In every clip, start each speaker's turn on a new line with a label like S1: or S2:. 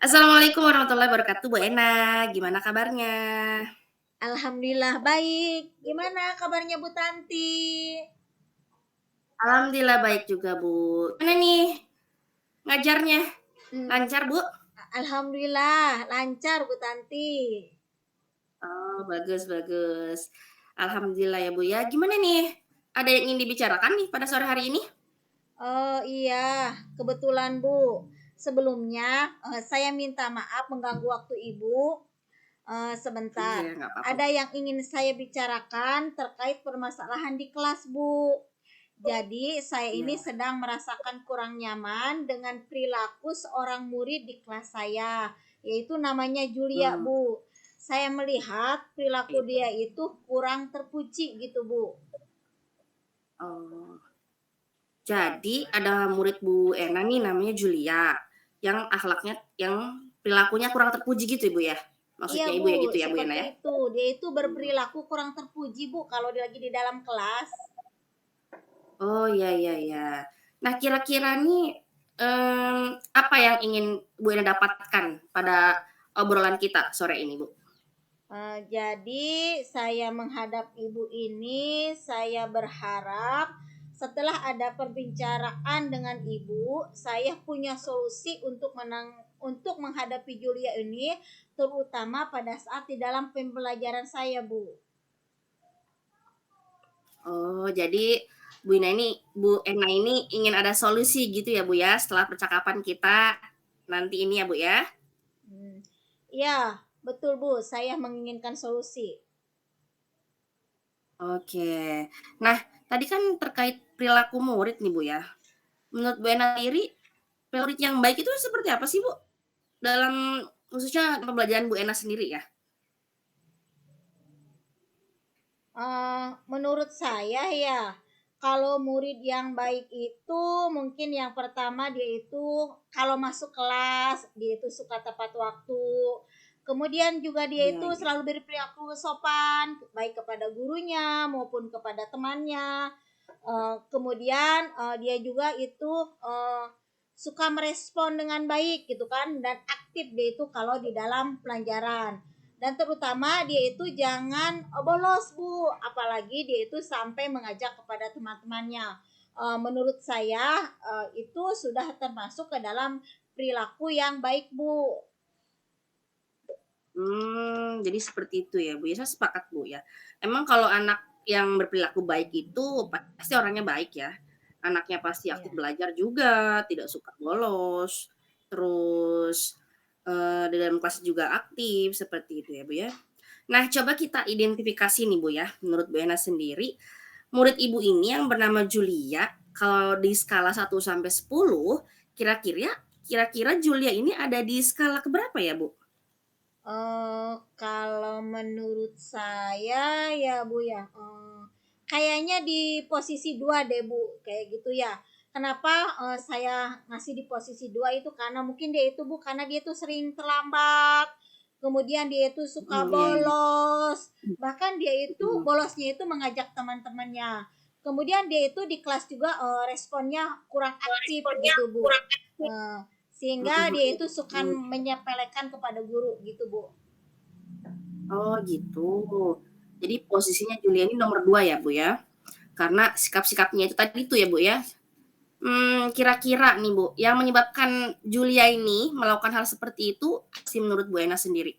S1: Assalamualaikum warahmatullahi wabarakatuh, Bu Ena, gimana kabarnya?
S2: Alhamdulillah baik. Gimana kabarnya Bu Tanti?
S1: Alhamdulillah baik juga, Bu. Gimana nih ngajarnya?
S2: Hmm,
S1: Lancar, Bu?
S2: Alhamdulillah lancar Bu Tanti.
S1: Oh, bagus bagus. Alhamdulillah ya, Bu, ya. Gimana nih? Ada yang ingin dibicarakan nih pada sore hari ini?
S2: Oh iya, kebetulan Bu. Sebelumnya saya minta maaf mengganggu waktu Ibu.
S1: Iya,
S2: Sebentar.
S1: nggak apa-apa.
S2: Ada yang ingin saya bicarakan terkait permasalahan di kelas Bu. Jadi saya ini
S1: Iya.
S2: sedang merasakan kurang nyaman dengan perilaku seorang murid di kelas saya, yaitu namanya Julia,
S1: Hmm,
S2: Bu. Saya melihat perilaku
S1: iya.
S2: dia itu kurang terpuji gitu, Bu.
S1: Oh, jadi ada murid Bu Ena nih namanya Julia, yang akhlaknya yang perilakunya kurang terpuji gitu, Ibu, ya?
S2: Iya,
S1: Maksudnya Ibu
S2: Bu,
S1: ya gitu ya, Bu Ena,
S2: seperti
S1: ya?
S2: itu. Dia itu
S1: Hmm.
S2: berperilaku kurang terpuji, Bu, kalau dia lagi di dalam kelas.
S1: Oh, iya iya iya. Nah, kira-kira nih, apa yang ingin Bu Ena dapatkan pada obrolan kita sore ini, Bu?
S2: Jadi saya menghadap ibu ini, saya berharap setelah ada perbincangan dengan ibu, saya punya solusi untuk menghadapi Julia ini, terutama pada saat di dalam pembelajaran saya, Bu.
S1: Oh, jadi Bu Ena ini ingin ada solusi gitu ya, Bu, ya, setelah percakapan kita nanti ini ya, Bu, ya?
S2: Hmm. Ya, betul Bu, saya menginginkan solusi.
S1: Oke. Nah, tadi kan terkait perilaku murid nih, Bu, ya. Menurut Bu Ena sendiri, murid yang baik itu seperti apa sih, Bu? Dalam khususnya pembelajaran Bu Ena sendiri ya?
S2: Menurut saya ya, kalau murid yang baik itu mungkin yang pertama dia itu kalau masuk kelas dia itu suka tepat waktu. Kemudian juga dia
S1: Iya
S2: itu
S1: iya.
S2: selalu berperilaku sopan baik kepada gurunya maupun kepada temannya. Kemudian dia juga itu suka merespon dengan baik gitu kan dan aktif dia itu kalau di dalam pelajaran dan terutama dia itu jangan bolos Bu, apalagi dia itu sampai mengajak kepada teman-temannya. Menurut saya itu sudah termasuk ke dalam perilaku yang baik Bu.
S1: Jadi seperti itu ya, Bu, ya, saya sepakat, Bu, ya. Emang kalau anak yang berperilaku baik itu pasti orangnya baik ya. Anaknya pasti aktif
S2: Iya.
S1: belajar juga, tidak suka bolos, terus, di dalam kelas juga aktif, seperti itu ya, Bu, ya. Nah, coba kita identifikasi nih, Bu, ya, menurut Bu Ena sendiri, murid Ibu ini yang bernama Julia, kalau di skala 1 sampai 10, kira-kira kira-kira Julia ini ada di skala keberapa ya, Bu?
S2: Kalau menurut saya ya Bu ya, kayaknya di posisi 2 deh Bu, kayak gitu ya. Kenapa saya ngasih di posisi 2 itu karena mungkin dia itu Bu, karena dia tuh sering terlambat, kemudian dia itu suka
S1: Iya iya.
S2: bolos, bahkan dia itu
S1: Mhm.
S2: bolosnya itu mengajak teman-temannya. Kemudian dia itu di kelas juga responnya kurang aktif gitu Bu. Eh, Sehingga
S1: Mhm
S2: dia itu suka
S1: mhm.
S2: menyepelekan kepada guru gitu Bu.
S1: Oh gitu. Jadi posisinya Julia ini nomor 2 ya, Bu, ya? Karena sikap-sikapnya itu tadi itu ya, Bu, ya? Kira-kira nih, Bu, yang menyebabkan Julia ini melakukan hal seperti itu sih menurut Bu Ena sendiri?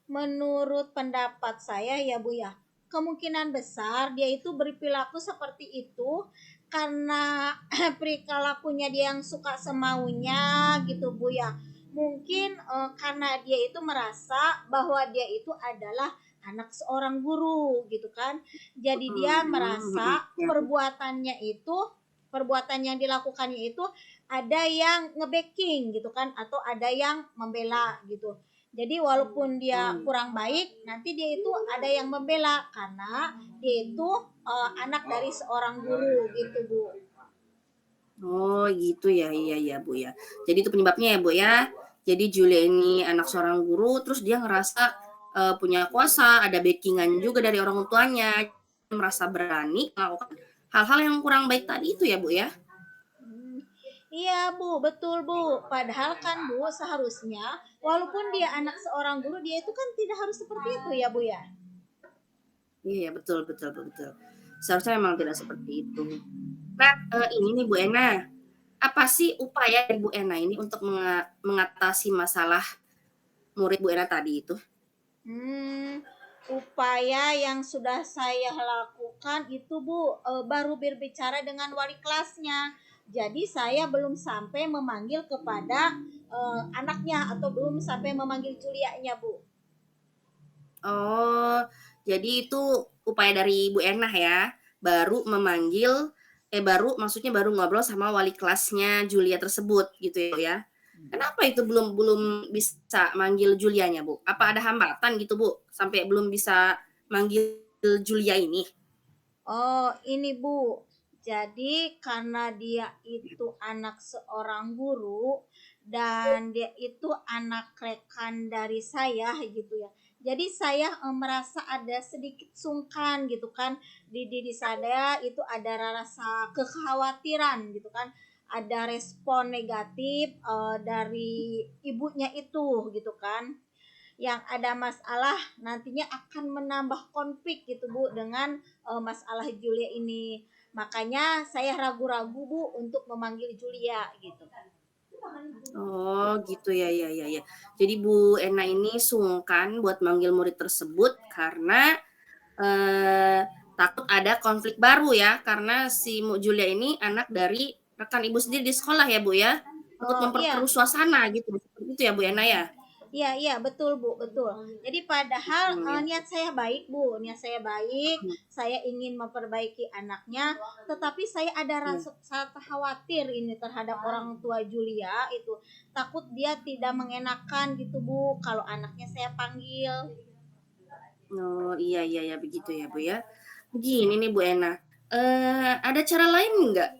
S2: Menurut pendapat saya ya Bu ya, kemungkinan besar dia itu berperilaku seperti itu karena perilakunya dia yang suka semaunya gitu Bu ya. Mungkin karena dia itu merasa bahwa dia itu adalah anak seorang guru gitu kan. Jadi dia merasa
S1: Mhm, iya.
S2: perbuatan yang dilakukannya itu ada yang ngebacking gitu kan atau ada yang membela gitu. Jadi walaupun dia
S1: Oh
S2: kurang baik, nanti dia itu ada yang membela karena dia itu anak dari seorang guru gitu Bu.
S1: oh gitu ya, iya iya, Bu, ya. Jadi itu penyebabnya ya, Bu, ya? Jadi Julia ini anak seorang guru, terus dia ngerasa, punya kuasa, ada backing-an juga dari orang tuanya, merasa berani melakukan hal-hal yang kurang baik tadi itu ya, Bu, ya?
S2: Hmm, Iya Bu, betul Bu. Padahal kan Bu, seharusnya walaupun dia anak seorang guru, dia itu kan tidak harus seperti itu ya Bu ya.
S1: Iya, betul betul betul. Seharusnya memang tidak seperti itu. Nah, ini nih Bu Ena, apa sih upaya dari Bu Ena ini untuk mengatasi masalah murid Bu Ena tadi itu?
S2: Hmm, upaya yang sudah saya lakukan itu Bu, baru berbicara dengan wali kelasnya. Jadi saya belum sampai memanggil kepada anaknya atau belum sampai memanggil Julianya Bu.
S1: Oh, jadi itu upaya dari Bu Ena ya, baru memanggil baru maksudnya baru ngobrol sama wali kelasnya Julia tersebut gitu ya? Kenapa itu belum belum bisa manggil Julianya, Bu? Apa ada hambatan gitu, Bu, sampai belum bisa manggil Julia ini?
S2: Oh, ini Bu. Jadi karena dia itu anak seorang guru dan dia itu anak rekan dari saya gitu ya. Jadi saya merasa ada sedikit sungkan gitu kan di diri saya itu ada rasa kekhawatiran gitu kan. Ada respon negatif dari ibunya itu gitu kan yang ada masalah nantinya akan menambah konflik gitu Bu dengan masalah Julia ini. Makanya saya ragu-ragu Bu untuk memanggil Julia gitu.
S1: Oh, gitu ya ya ya ya. Jadi Bu Ena ini sungkan buat manggil murid tersebut karena, takut ada konflik baru ya, karena si Julia ini anak dari rekan Ibu sendiri di sekolah ya, Bu, ya? Takut
S2: Oh iya,
S1: memperkeruh suasana gitu, seperti itu ya, Bu Ena ya?
S2: iya iya betul Bu, betul. Jadi padahal
S1: Hmm, ya.
S2: niat saya baik Bu, niat saya baik,
S1: Mhm,
S2: saya ingin memperbaiki anaknya, tetapi saya ada
S1: iya.
S2: rasa khawatir ini terhadap orang tua Julia itu. Takut dia tidak mengenakan gitu Bu kalau anaknya saya panggil.
S1: Oh, iya iya ya, begitu ya, Bu, ya. Begini nih, Bu Ena, ada cara lain nggak,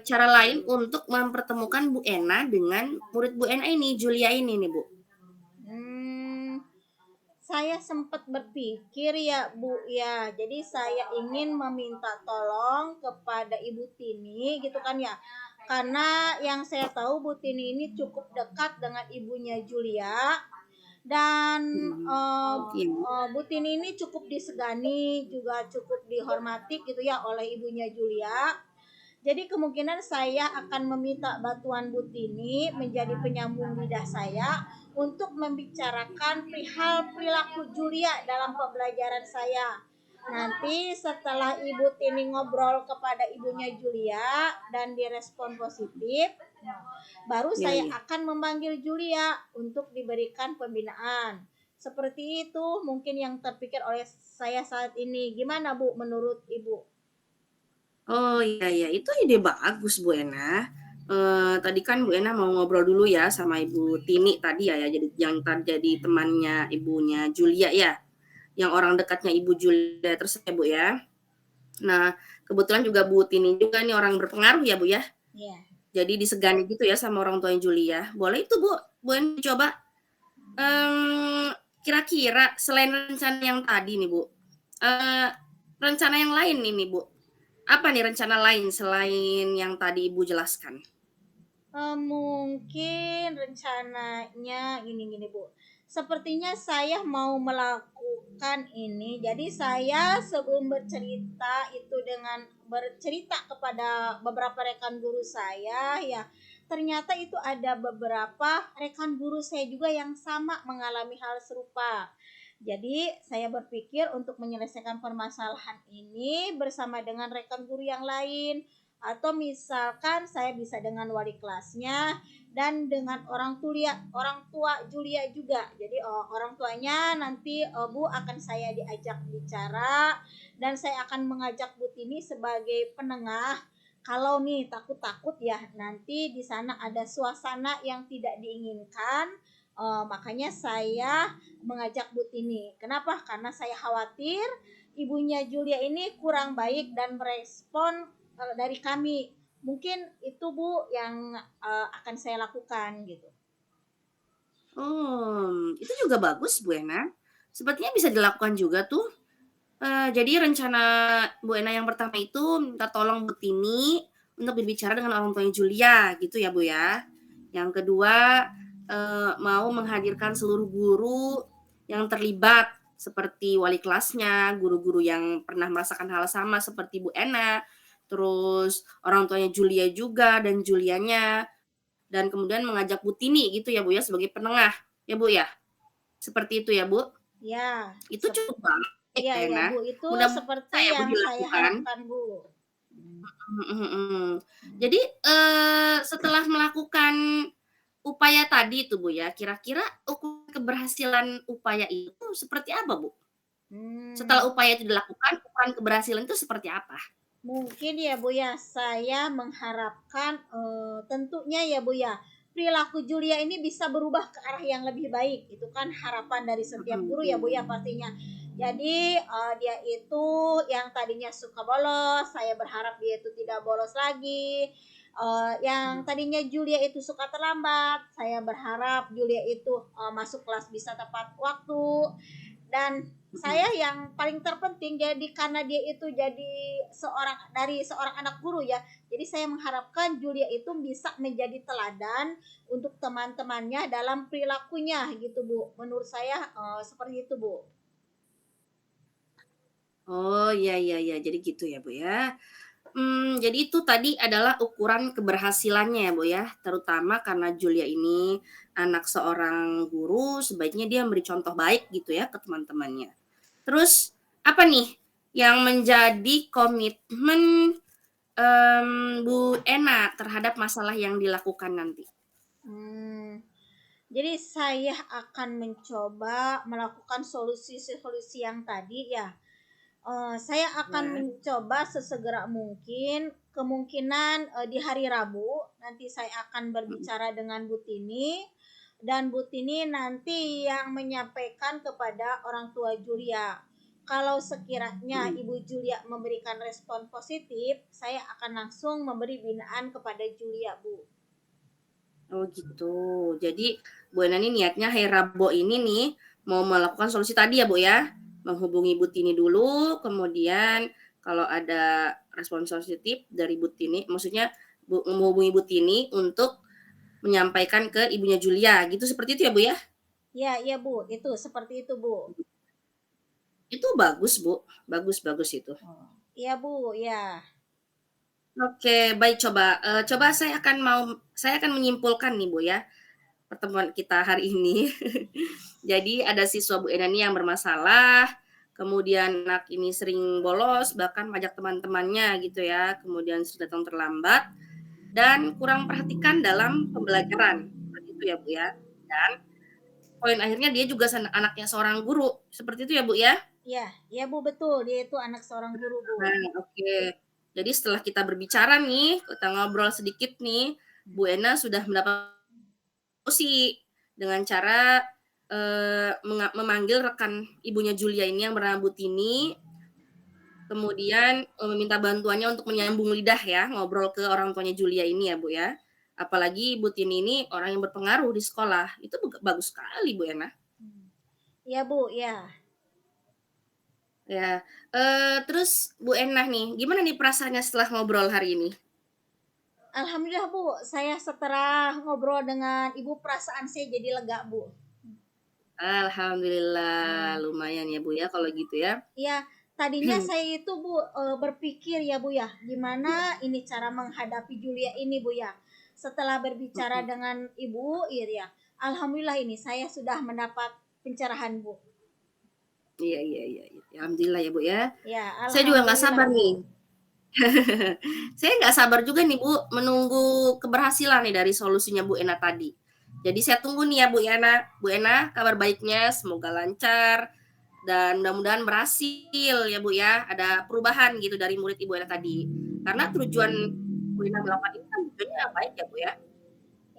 S1: cara lain untuk mempertemukan Bu Ena dengan murid Bu Ena ini, Julia ini nih, Bu?
S2: Hmm, saya sempat berpikir ya Bu ya, jadi saya ingin meminta tolong kepada Ibu Tini gitu kan ya. Karena yang saya tahu Bu Tini ini cukup dekat dengan ibunya Julia dan
S1: Mhm. Iya.
S2: Bu Tini ini cukup disegani juga cukup dihormati gitu ya oleh ibunya Julia. Jadi kemungkinan saya akan meminta bantuan Butini menjadi penyambung lidah saya untuk membicarakan perihal perilaku Julia dalam pembelajaran saya. Nanti setelah Ibu Tini ngobrol kepada ibunya Julia dan direspon positif, baru
S1: Iya
S2: saya
S1: iya.
S2: akan memanggil Julia untuk diberikan pembinaan. Seperti itu mungkin yang terpikir oleh saya saat ini. Gimana Bu menurut Ibu?
S1: Oh, iya iya, itu ide bagus, Bu Ena. Tadi kan Bu Ena mau ngobrol dulu ya sama Ibu Tini tadi ya, jadi yang tadi jadi temannya ibunya Julia ya, yang orang dekatnya Ibu Julia tersebut ya, Bu, ya. Nah, kebetulan juga Bu Tini juga nih orang berpengaruh ya, Bu, ya.
S2: Ya.
S1: Jadi disegani gitu ya sama orang tuanya Julia. Boleh itu, Bu, Bu Ena coba, kira-kira selain rencana yang tadi nih, Bu, eee, rencana yang lain ini, Bu, apa nih rencana lain selain yang tadi Ibu jelaskan?
S2: Mungkin rencananya gini-gini Bu. Sepertinya saya mau melakukan ini. Jadi saya sebelum bercerita itu dengan bercerita kepada beberapa rekan guru saya ya. Ternyata itu ada beberapa rekan guru saya juga yang sama mengalami hal serupa. Jadi saya berpikir untuk menyelesaikan permasalahan ini bersama dengan rekan guru yang lain atau misalkan saya bisa dengan wali kelasnya dan dengan orang tua Julia juga. Jadi orang tuanya nanti Bu akan saya diajak bicara dan saya akan mengajak Bu Tini sebagai penengah. Kalau nih takut-takut ya nanti di sana ada suasana yang tidak diinginkan. Makanya saya mengajak Bu Tini. Kenapa? Karena saya khawatir ibunya Julia ini kurang baik dan merespon dari kami. Mungkin itu Bu yang akan saya lakukan gitu.
S1: Itu juga bagus Bu Ena. Sepertinya bisa dilakukan juga tuh. Jadi rencana Bu Ena yang pertama itu minta tolong Bu Tini untuk berbicara dengan orang tuanya Julia gitu ya Bu ya. Yang kedua, mau menghadirkan seluruh guru yang terlibat seperti wali kelasnya, guru-guru yang pernah merasakan hal sama seperti Bu Ena, terus orang tuanya Julia juga dan Julianya, dan kemudian mengajak Bu Tini gitu ya Bu ya sebagai penengah, ya Bu ya? Seperti itu ya Bu?
S2: Ya,
S1: Itu cukup baik
S2: iya iya
S1: Ena,
S2: Bu, itu
S1: mudah-mudahan bisa
S2: seperti
S1: ya Bu
S2: yang saya
S1: dilakukan.
S2: harapkan Bu.
S1: Mhm mhm. Jadi, setelah melakukan upaya tadi itu Bu ya, kira-kira ukur keberhasilan upaya itu seperti apa Bu? Setelah
S2: Hmm.
S1: upaya itu dilakukan, ukuran keberhasilan itu seperti apa?
S2: Mungkin ya Bu ya, saya mengharapkan, tentunya ya Bu ya, perilaku Julia ini bisa berubah ke arah yang lebih baik, itu kan harapan dari setiap
S1: Mhm
S2: guru ya Bu
S1: mhm.
S2: ya pastinya. Jadi, dia itu yang tadinya suka bolos, saya berharap dia itu tidak bolos lagi, yang tadinya Julia itu suka terlambat, saya berharap Julia itu, masuk kelas bisa tepat waktu, dan
S1: Mhm.
S2: saya yang paling terpenting jadi karena dia itu jadi seorang anak guru ya. Jadi saya mengharapkan Julia itu bisa menjadi teladan untuk teman-temannya dalam perilakunya gitu, Bu. Menurut saya seperti itu, Bu.
S1: Oh, iya iya iya, jadi gitu ya Bu ya. Jadi itu tadi adalah ukuran keberhasilannya ya, Bu, ya, terutama karena Julia ini anak seorang guru, sebaiknya dia memberi contoh baik gitu ya ke teman-temannya. Terus apa nih yang menjadi komitmen, Bu Ena terhadap masalah yang dilakukan nanti?
S2: Hmm, jadi saya akan mencoba melakukan solusi-solusi yang tadi ya. Saya akan
S1: Ya,
S2: mencoba sesegera mungkin, kemungkinan, di hari Rabu nanti saya akan
S1: mhm
S2: berbicara dengan Bu Tini, dan Bu Tini nanti yang menyampaikan kepada orang tua Julia. Kalau sekiranya
S1: mhm.
S2: Ibu Julia memberikan respon positif, saya akan langsung memberi binaan kepada Julia, Bu.
S1: Oh gitu. Jadi Bu Ena ini niatnya hari Rabu ini nih mau melakukan solusi tadi ya Bu ya? Menghubungi Bu Tini dulu, kemudian kalau ada respon positif dari Bu Tini, maksudnya menghubungi Bu Tini untuk menyampaikan ke ibunya Julia gitu, seperti itu ya Bu ya?
S2: Ya, iya Bu, itu seperti itu Bu.
S1: Itu bagus Bu, bagus bagus itu.
S2: Oh. Iya Bu, ya.
S1: Oke baik coba, coba saya akan menyimpulkan nih Bu ya, pertemuan kita hari ini. Jadi ada siswa Bu Ena nih yang bermasalah, kemudian anak ini sering bolos, bahkan mengajak teman-temannya gitu ya, kemudian sering datang terlambat dan kurang perhatikan dalam pembelajaran, seperti itu ya Bu ya. Dan poin akhirnya dia juga anaknya seorang guru, seperti itu ya Bu ya?
S2: Iya, iya Bu, betul. Dia itu anak seorang guru Bu.
S1: Nah oke. Jadi setelah kita berbicara nih, kita ngobrol sedikit nih, Bu Ena sudah mendapat solusi dengan cara, memanggil rekan ibunya Julia ini yang bernama Bu Tini, kemudian, meminta bantuannya untuk menyambung lidah ya, ngobrol ke orang tuanya Julia ini ya, Bu, ya. Apalagi Bu Tini ini orang yang berpengaruh di sekolah, itu bagus sekali, Bu Ena.
S2: Iya Bu, ya.
S1: Ya, terus Bu Ena nih, gimana nih perasaannya setelah ngobrol hari ini?
S2: Alhamdulillah Bu, saya setelah ngobrol dengan Ibu perasaan saya jadi lega Bu.
S1: Alhamdulillah,
S2: Hmm.
S1: lumayan ya, Bu, ya, kalau gitu ya.
S2: Ya, tadinya saya itu Bu berpikir ya Bu ya, gimana ini cara menghadapi Julia ini Bu ya. Setelah berbicara
S1: Mhm.
S2: dengan Ibu, iya ya. Alhamdulillah ini saya sudah mendapat pencerahan Bu.
S1: Iya iya iya iya, alhamdulillah ya, Bu, ya.
S2: Ya,
S1: Saya juga nggak
S2: alhamdulillah
S1: sabar nih.
S2: Bu.
S1: Saya nggak sabar juga nih, Bu, menunggu keberhasilan nih dari solusinya Bu Ena tadi. Jadi saya tunggu nih ya Bu Ena. Bu Ena, kabar baiknya semoga lancar dan mudah-mudahan berhasil ya Bu ya, ada perubahan gitu dari murid Ibu Ena tadi. Karena tujuan Bu Ena melakukan ini kan tujuannya baik ya Bu ya.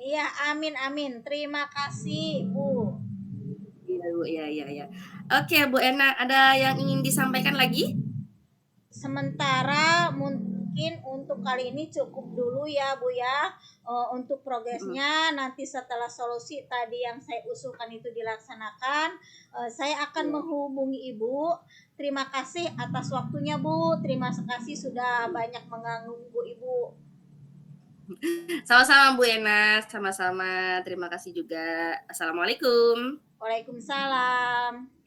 S2: Iya, amin amin. Terima kasih Bu.
S1: Iya Bu, iya iya iya. Oke Bu Ena, ada yang ingin disampaikan lagi?
S2: Sementara mungkin untuk kali ini cukup dulu ya Bu ya. Untuk
S1: Mhm.
S2: progresnya nanti setelah solusi tadi yang saya usulkan itu dilaksanakan, saya akan
S1: Iya.
S2: menghubungi Ibu. Terima kasih atas waktunya Bu. Terima kasih sudah banyak mengganggu Ibu.
S1: Sama-sama Bu Ena, sama-sama. Terima kasih juga. Assalamualaikum.
S2: Waalaikumsalam.